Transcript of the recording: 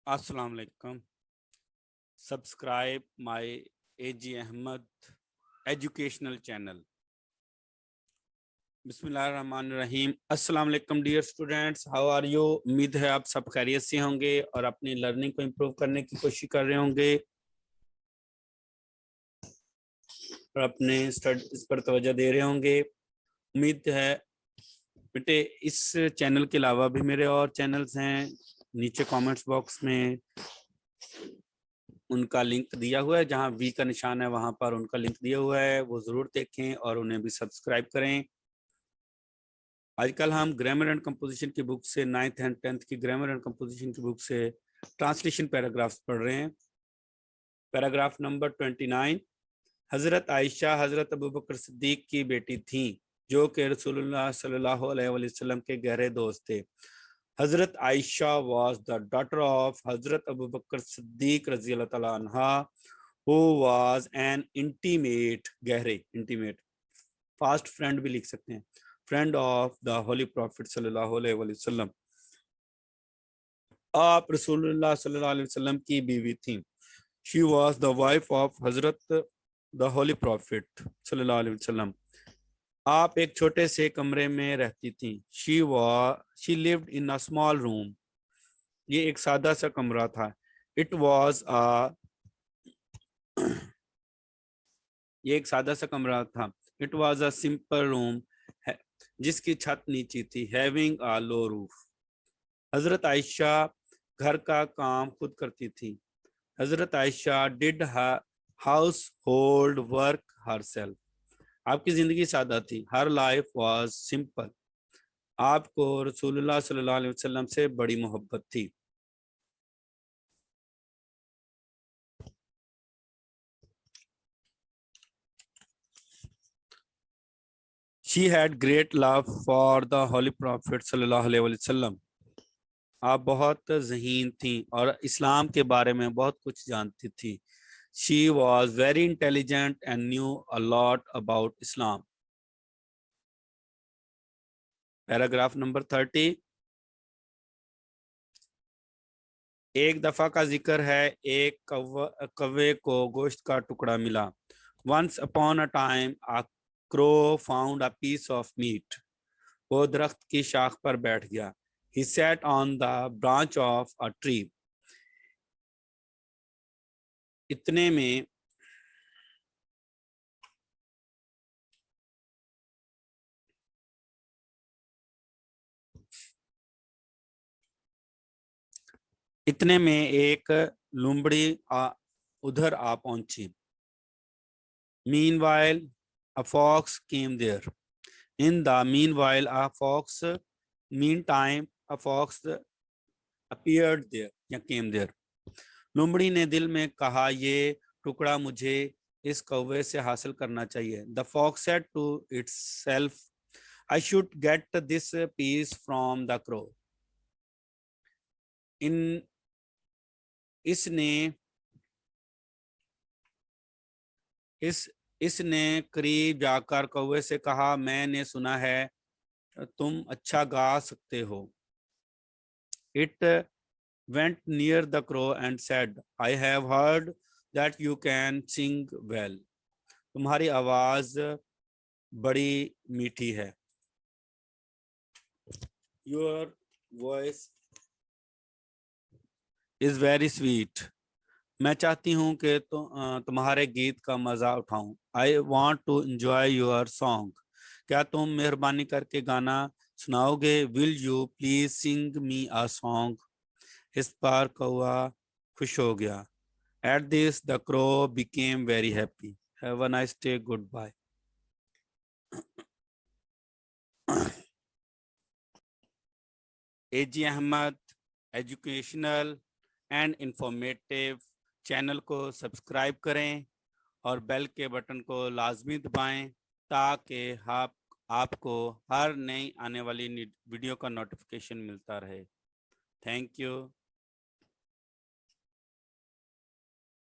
Assalamu alaikum. Subscribe my AG Ahmed educational channel. बिस्मिल्लाहिर्रहमानिर्रहीम. अस्सलाम वालेकुम dear students, how are you? उम्मीद है आप सब खैरियत से होंगे और अपनी लर्निंग को इम्प्रूव करने की कोशिश कर रहे होंगे और अपने स्टडीज पर तवज्जो दे रहे होंगे. उम्मीद है बेटे इस चैनल के अलावा भी मेरे और चैनल्स हैं, नीचे कमेंट्स बॉक्स में उनका लिंक दिया हुआ है. जहां वी का निशान है वहां पर उनका लिंक दिया हुआ है, वो जरूर देखें और उन्हें भी सब्सक्राइब करें. आजकल हम ग्रामर एंड कंपोजिशन की बुक से 9th एंड 10th की ग्रामर एंड कंपोजिशन की बुक से ट्रांसलेशन पैराग्राफ्स पढ़ रहे हैं. Paragraph number 29. हजरत आयशा हजरत अबू बकर सिद्दीक की बेटी थी जो कि रसूलुल्लाह सल्लल्लाहु अलैहि वसल्लम के गहरे दोस्त थे. हजरत Ayesha was the daughter of हजरत अबू बकर सिद्दीक रजी अल्लाह तआला अन्हा who was an intimate, गहरे intimate, फास्ट फ्रेंड भी लिख सकते हैं, friend of the holy prophet सल्लल्लाहु अलैहि वसल्लम. आप रसूलुल्लाह सल्लल्लाहु अलैहि वसल्लम की बीवी थी. She was the wife of Hazrat the holy prophet सल्लल्लाहु अलैहि वसल्लम. आप एक छोटे से कमरे में रहती थी. She lived in a small room. ये एक सादा सा कमरा था. इट वाज ये एक सादा सा कमरा था. It was a simple room जिसकी छत नीची थी. Having a low roof. हजरत आयशा घर का काम खुद करती थी. हजरत Ayesha did house hold work herself. आपकी जिंदगी सादा थी. हर लाइफ वाज सिंपल. आपको रसूलुल्लाह सल्लल्लाहु अलैहि वसल्लम से बड़ी मोहब्बत थी. She had great love for the Holy Prophet सल्लल्लाहु अलैहि वसल्लम. आप बहुत ज़हीन थी और इस्लाम के बारे में बहुत कुछ जानती थी. She was very intelligent and knew a lot about Islam. Paragraph number 30. एक दफा का जिक्र है. एक कौवे को गोश्त का टुकड़ा मिला. Once upon a time a crow found a piece of meat. वो दरख्त की शाख पर बैठ गया. He sat on the branch of a tree. इतने में एक लूमड़ी उधर आ पहुंची. Meanwhile a fox came there. In the meanwhile a fox, meantime a fox appeared there या came there. लूमड़ी ने दिल में कहा ये टुकड़ा मुझे इस कौवे से हासिल करना चाहिए. The fox said to itself, I should get this piece from the crow. इसने करीब जाकर कौवे से कहा, मैंने सुना है तुम अच्छा गा सकते हो. It went near the crow and said, I have heard that you can sing well. तुम्हारी आवाज बड़ी मीठी है. Your voice is very sweet. मैं चाहती हूँ कि तुम्हारे गीत का मजा उठाऊं. I want to enjoy your song. क्या तुम मेहरबानी करके गाना सुनाओगे? Will you please sing me a song? इस पर कौवा खुश हो गया. At this the crow became very happy. Have a nice day. Goodbye. AG Ahmed educational and informative channel को सब्सक्राइब करें और बेल के बटन को लाजमी दबाएं ताकि आपको हर नई आने वाली वीडियो का नोटिफिकेशन मिलता रहे. Thank you.